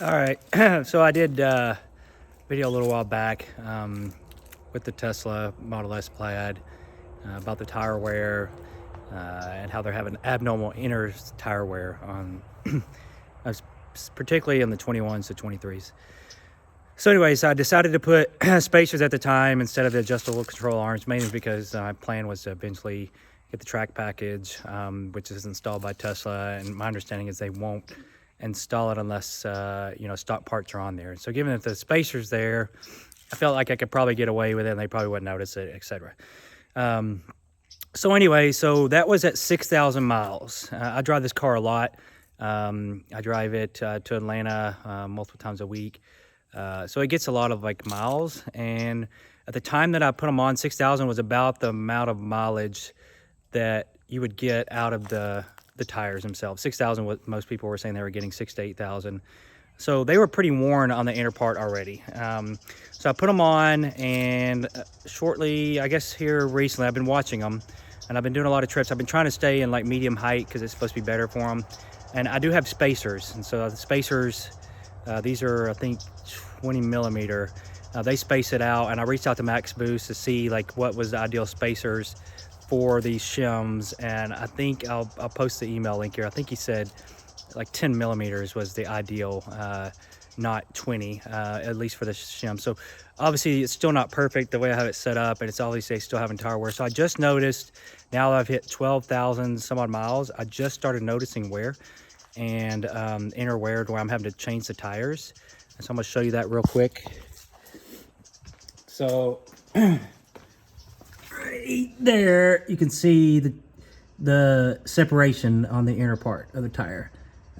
All right, so I did a video a little while back with the Tesla Model S Plaid about the tire wear and how they're having abnormal inner tire wear on, particularly in the 21s to 23s. So anyways, I decided to put spacers at the time instead of the adjustable control arms, mainly because my plan was to eventually get the track package, which is installed by Tesla, and my understanding is they won't install it unless stock parts are on there. So given that the spacer's there, I felt like I could probably get away with it and they probably wouldn't notice it, etc. So anyway, so that was at 6,000 miles. I drive this car a lot. I drive it to Atlanta multiple times a week. So it gets a lot of miles, and at the time that I put them on, 6,000 was about the amount of mileage that you would get out of the tires themselves. 6,000, what most people were saying they were getting 6,000 to 8,000. So they were pretty worn on the inner part already. So I put them on, and shortly, I guess here recently, I've been watching them, and I've been doing a lot of trips. I've been trying to stay in medium height because it's supposed to be better for them. And I do have spacers, and so the spacers, these are, I think, 20 millimeter. They space it out, and I reached out to macsboost to see what was the ideal spacers for these shims, and I think I'll post the email link here. I think he said 10 millimeters was the ideal, not 20, at least for the shim. So obviously it's still not perfect the way I have it set up, and it's obviously still having tire wear. So I just noticed, now that I've hit 12,000 some odd miles, I just started noticing wear and inner wear where I'm having to change the tires. So I'm gonna show you that real quick. So right there, you can see the separation on the inner part of the tire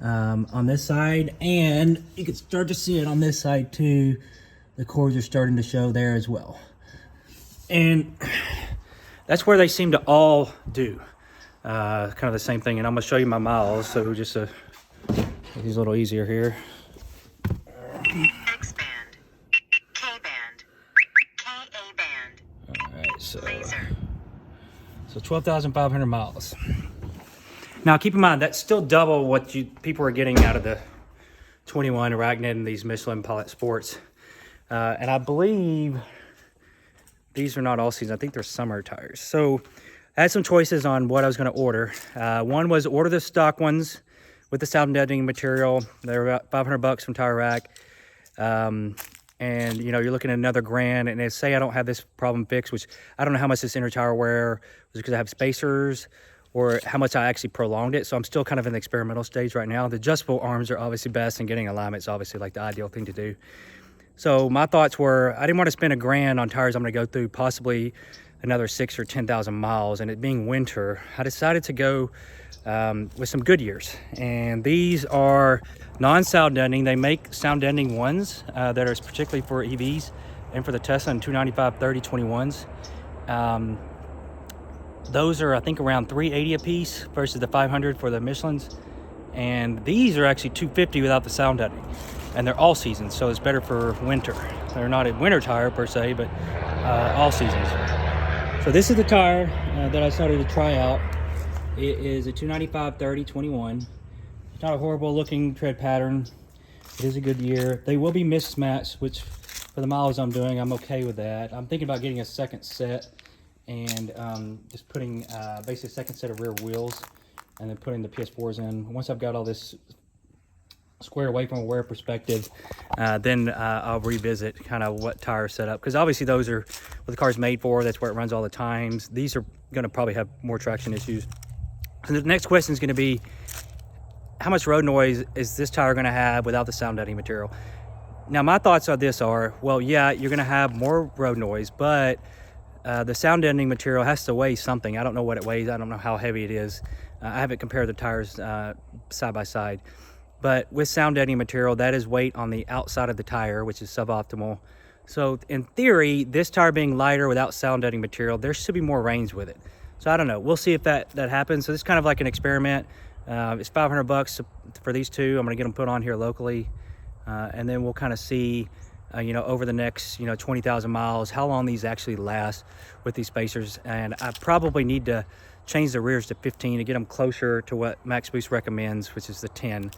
on this side, and you can start to see it on this side too. The cords are starting to show there as well, and that's where they seem to all do kind of the same thing. And I'm gonna show you my miles, so just make these a little easier here. X band, K band, KA band. All right, so Laser. 12,500 miles. Now keep in mind that's still double what people are getting out of the 21 Arachnid and these Michelin Pilot Sports. And I believe these are not all season. I think they're summer tires. So I had some choices on what I was going to order. One was order the stock ones with the sound deadening material. They're about $500 from Tire Rack. And you're looking at another grand, and they say I don't have this problem fixed, which I don't know how much this inner tire wear was because I have spacers or how much I actually prolonged it. So I'm still kind of in the experimental stage right now. The adjustable arms are obviously best, and getting alignment is obviously the ideal thing to do. So my thoughts were, I didn't want to spend a grand on tires I'm going to go through possibly another 6,000 or 10,000 miles, and it being winter, I decided to go with some Goodyears, and these are non-sound deadening. They make sound deadening ones that are particularly for EVs and for the Tesla and 295/30/21s. Those are, I think, around $380 a piece versus the $500 for the Michelins, and these are actually $250 without the sound deadening, and they're all seasons, so it's better for winter. They're not a winter tire per se, but all seasons. So this is the tire that I started to try out. It is a 295/30/21. It's not a horrible looking tread pattern. It is a Goodyear. They will be mismatched, which for the miles I'm doing, I'm okay with that. I'm thinking about getting a second set and just putting basically a second set of rear wheels and then putting the PS4s in. Once I've got all this squared away from a wear perspective, then I'll revisit kind of what tire setup, because obviously those are what the car's made for. That's where it runs all the times. These are going to probably have more traction issues. And the next question is going to be, how much road noise is this tire going to have without the sound deadening material? Now, my thoughts on this are, well, yeah, you're going to have more road noise, but the sound deadening material has to weigh something. I don't know what it weighs. I don't know how heavy it is. I haven't compared the tires side by side. But with sound deadening material, that is weight on the outside of the tire, which is suboptimal. So in theory, this tire being lighter without sound deadening material, there should be more range with it. So I don't know. We'll see if that happens. So this is kind of like an experiment. It's $500 for these two. I'm going to get them put on here locally. And then we'll kind of see, over the next, 20,000 miles, how long these actually last with these spacers. And I probably need to change the rears to 15 to get them closer to what macsboost recommends, which is the 10.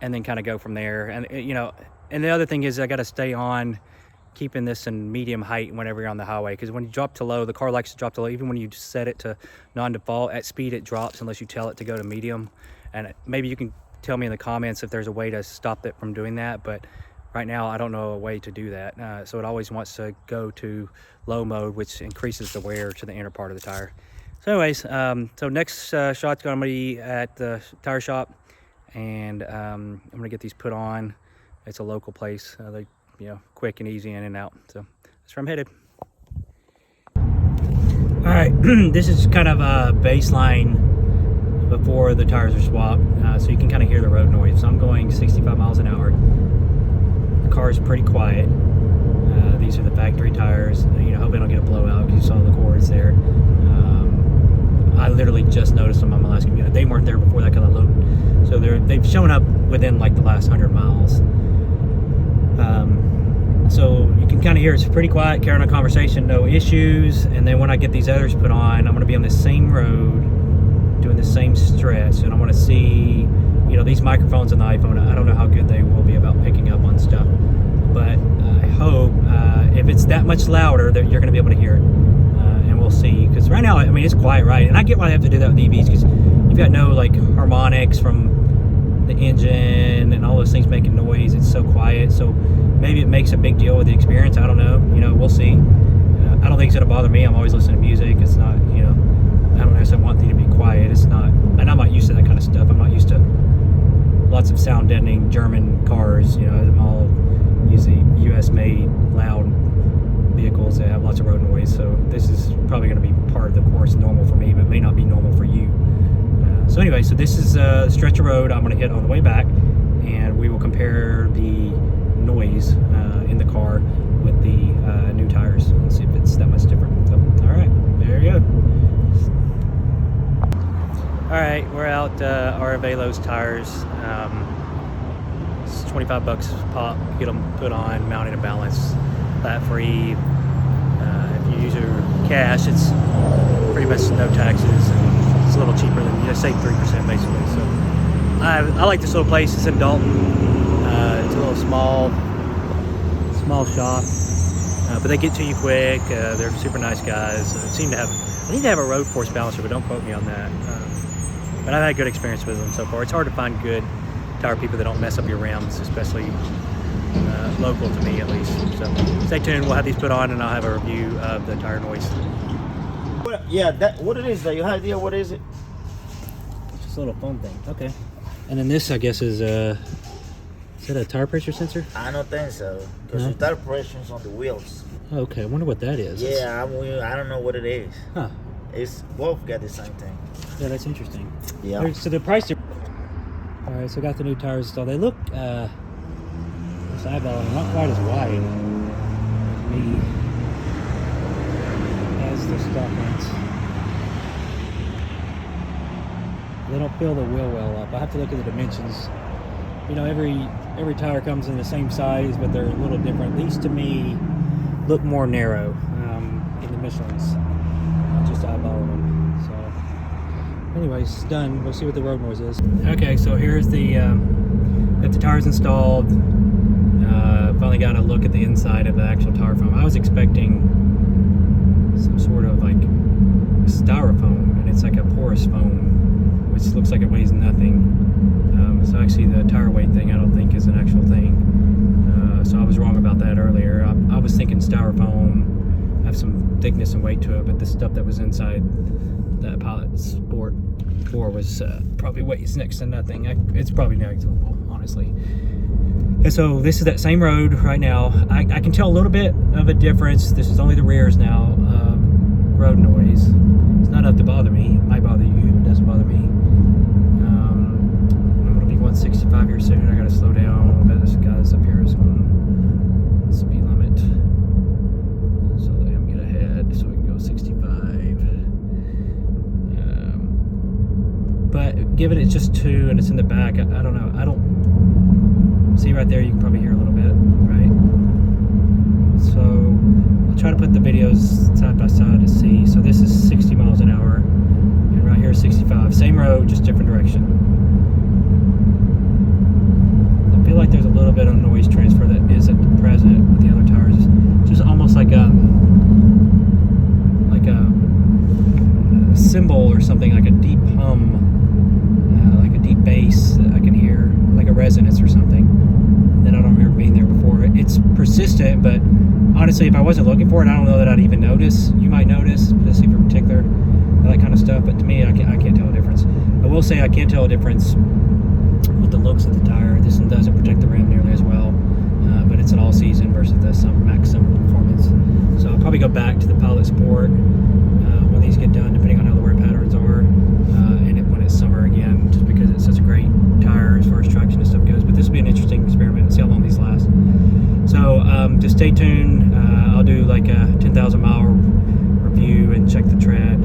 and then kind of go from there. And you know, and the other thing is I got to stay on keeping this in medium height whenever you're on the highway, because when you drop to low, the car likes to drop to low. Even when you set it to non-default, at speed it drops unless you tell it to go to medium. And maybe you can tell me in the comments if there's a way to stop it from doing that, but right now I don't know a way to do that. So it always wants to go to low mode, which increases the wear to the inner part of the tire. So anyways, so next shot's gonna be at the tire shop, and I'm gonna get these put on. It's a local place. They, you know, quick and easy in and out. So that's where I'm headed. All right, this is kind of a baseline before the tires are swapped, so you can kind of hear the road noise. So I'm going 65 miles an hour. The car is pretty quiet. These are the factory tires. You know, hope I don't get a blowout because you saw the cords there. I literally just noticed them on my last commute. They weren't there before that kind of looked. So they've shown up within like the last 100 miles. So you can kind of hear it's pretty quiet, carrying on a conversation, no issues. And then when I get these others put on, I'm going to be on the same road, doing the same stretch, and I want to see, you know, these microphones on the iPhone. I don't know how good they will be about picking up on stuff, but I hope if it's that much louder that you're going to be able to hear it, and we'll see. Because right now, I mean, it's quiet, right? And I get why I have to do that with EVs, because you've got no like harmonics from the engine and all those things making noise. It's so quiet. So maybe it makes a big deal with the experience. I don't know. You know, we'll see. I don't think it's going to bother me. I'm always listening to music. It's not, you know, I don't necessarily want things to be quiet. It's not, and I'm not used to that kind of stuff. I'm not used to lots of sound deadening German cars. You know, I'm all usually US made loud vehicles that have lots of road noise. So this is probably going to be part of the course, normal for me, but it may not be normal for you. So anyway, so this is a stretch of road I'm going to hit on the way back, and we will compare the noise in the car with the new tires and see if it's that much different. So, all right, there you go. All right, we're out Aravelo's tires. It's 25 bucks a pop. Get them put on, mounted and balanced, flat free. If you use your cash, it's pretty much no taxes, and it's a little cheaper than, you know, save 3% basically. So I like this little place. It's in Dalton. It's a little small shop, but they get to you quick. They're super nice guys. I think they have a road force balancer, but don't quote me on that. But I've had good experience with them so far. It's hard to find good tire people that don't mess up your rims, especially local to me at least. So stay tuned. We'll have these put on, and I'll have a review of the tire noise. Yeah, what it is, you have idea what is it? It's just a little foam thing. Okay. And then this, I guess, is that a tire pressure sensor? I don't think so, because the tire pressure is on the wheels. Okay, I wonder what that is. Yeah, I don't know what it is. Huh. It's both got the same thing. Yeah, that's interesting. Yeah. So the price. All right, so I got the new tires installed. They look eyeballing, not quite as wide as me as the stock ones. They don't fill the wheel well up. I have to look at the dimensions. You know, every tire comes in the same size, but they're a little different. These to me look more narrow in the Michelins. Just eyeballing them. So anyways, done. We'll see what the road noise is. Okay, so here's the got the tires installed. Finally got a look at the inside of the actual tire foam. I was expecting some sort of like styrofoam, and it's like a porous foam, which looks like it weighs nothing. So actually the tire weight thing I don't think is an actual thing. So I was wrong about that earlier. I was thinking styrofoam have some thickness and weight to it, but the stuff that was inside that Pilot Sport 4 was probably weighs next to nothing. It's probably negligible, honestly. And so this is that same road right now. I can tell a little bit of a difference. This is only the rears now. Road noise. It's not enough to bother me. It might bother you. It doesn't bother me. I'm going to be 165 here soon. I got to slow down a little bit. This guy's up here is on speed limit. So let him get ahead so we can go 65. But given it's just 2 and it's in the back, I don't know. I don't see right there, you can probably hear a little bit, right? So I'll try to put the videos side by side to see. So this is 60 miles an hour, and right here is 65. Same road, just different direction. resonance or something that I don't remember being there before. It's persistent, but honestly, if I wasn't looking for it, I don't know that I'd even notice. You might notice, especially for particular, that kind of stuff. But to me, I can't tell a difference. I will say I can't tell a difference with the looks of the tire. This one doesn't protect the rim nearly as well, but it's an all-season versus the Max Summer Performance. So I'll probably go back to the Pilot Sport when these get done, depending on how the wear patterns are, and when it's summer again, just because it's such a great tire as far as traction and stuff goes. But this will be an interesting experiment. See how long these last. So just stay tuned. I'll do like a 10,000 mile review and check the tread.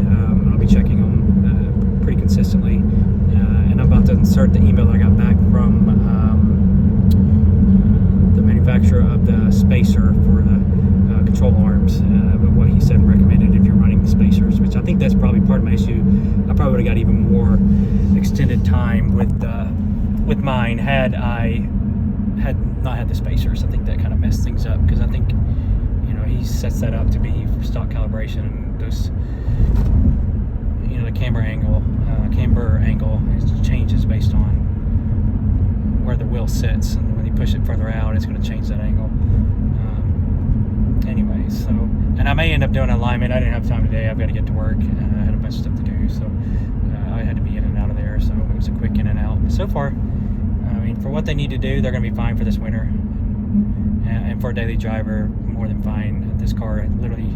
I'll be checking them pretty consistently. And I'm about to insert the email I got back from the manufacturer of the spacer for the control arms, but what he said and recommended if you're running the spacers, which I think that's probably part of my issue. I probably would have got even more extended time with mine had I not had the spacers. I think that kind of messed things up, because I think, you know, he sets that up to be for stock calibration, and those, you know, the camber angle changes based on where the wheel sits, and when you push it further out, it's going to change that angle. Anyway, so, and I may end up doing alignment. I didn't have time today. I've got to get to work. I had a bunch of stuff to do, so I had to be in and out of there. So it was a quick in and out. But so far, I mean, for what they need to do, they're going to be fine for this winter, and for a daily driver, more than fine. This car literally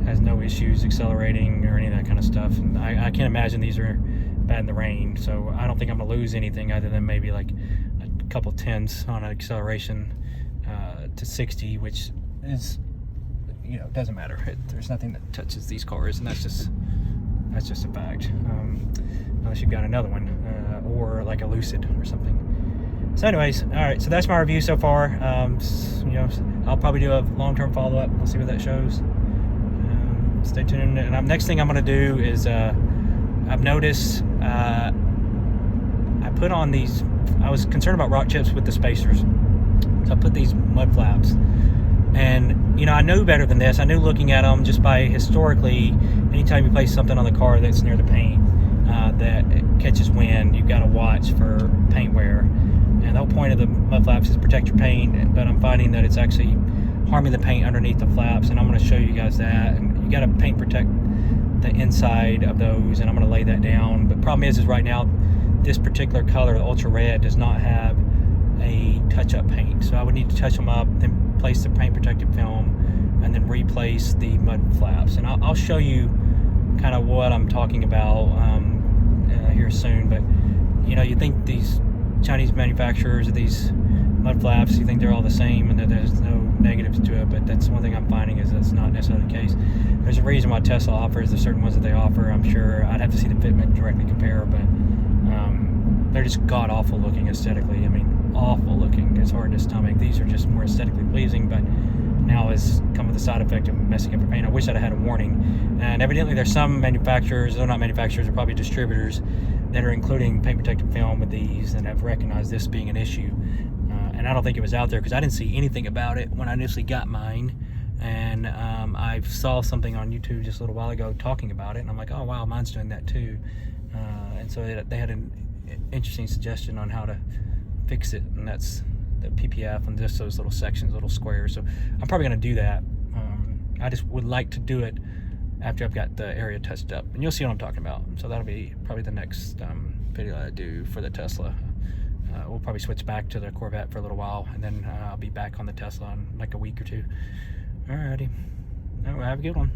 has no issues accelerating or any of that kind of stuff. And I can't imagine these are bad in the rain, so I don't think I'm going to lose anything other than maybe like a couple tenths on an acceleration to 60, which is, you know, doesn't matter. There's nothing that touches these cars, and that's just a fact. Unless you've got another one, or like a Lucid or something. So anyways, all right, so that's my review so far. You know, I'll probably do a long-term follow-up. We'll see what that shows. Stay tuned. And next thing I'm going to do is I've noticed I put on these, I was concerned about rock chips with the spacers, so I put these mud flaps. And, you know, I knew better than this. I knew looking at them just by historically, anytime you place something on the car that's near the paint that catches wind, you've got to watch for paint wear. And the whole point of the mud flaps is to protect your paint, but I'm finding that it's actually harming the paint underneath the flaps, and I'm going to show you guys that. And you got to paint protect the inside of those, and I'm going to lay that down. But problem is right now, this particular color, the ultra red, does not have a touch-up paint, so I would need to touch them up, then place the paint protective film, and then replace the mud flaps. And I'll show you kind of what I'm talking about here soon. But you know, you think these Chinese manufacturers of these mud flaps, you think they're all the same and that there's no negatives to it, but that's one thing I'm finding is that's not necessarily the case. There's a reason why Tesla offers the certain ones that they offer. I'm sure I'd have to see the fitment directly compare, but they're just god-awful looking aesthetically. I mean, awful looking. It's hard to stomach. These are just more aesthetically pleasing, but now has come with the side effect of messing up your paint. I wish I'd had a warning. And evidently there's some manufacturers, they're not manufacturers, they're probably distributors, that are including paint protective film with these and have recognized this being an issue. And I don't think it was out there because I didn't see anything about it when I initially got mine. And I saw something on YouTube just a little while ago talking about it, and I'm like, oh wow, mine's doing that too. And so they had an interesting suggestion on how to fix it, and that's the PPF and just those little sections, little squares. So I'm probably going to do that. I just would like to do it after I've got the area touched up, and you'll see what I'm talking about. So that'll be probably the next video I do for the Tesla. We'll probably switch back to the Corvette for a little while, and then I'll be back on the Tesla in like a week or two. Alrighty. All right, have a good one.